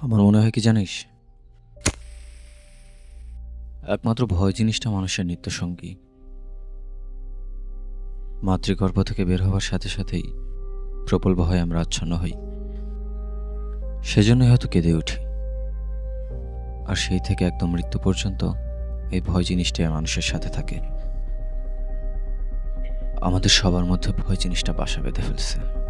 আমার মনে হয় কি জানিস, একমাত্র ভয় জিনিসটা মানুষের নিত্যসঙ্গী। মাতৃগর্ভ থেকে বের হওয়ার সাথে সাথেই প্রবল ভয়ে আমরা আচ্ছন্ন হই। সেজন্যই হয়তো কেঁদে উঠি। আর সেই থেকে একদম মৃত্যু পর্যন্ত এই ভয় জিনিসটাই মানুষের সাথে থাকে। আমাদের সবার মধ্যে ভয় জিনিসটা বাসা বেঁধে ফেলছে।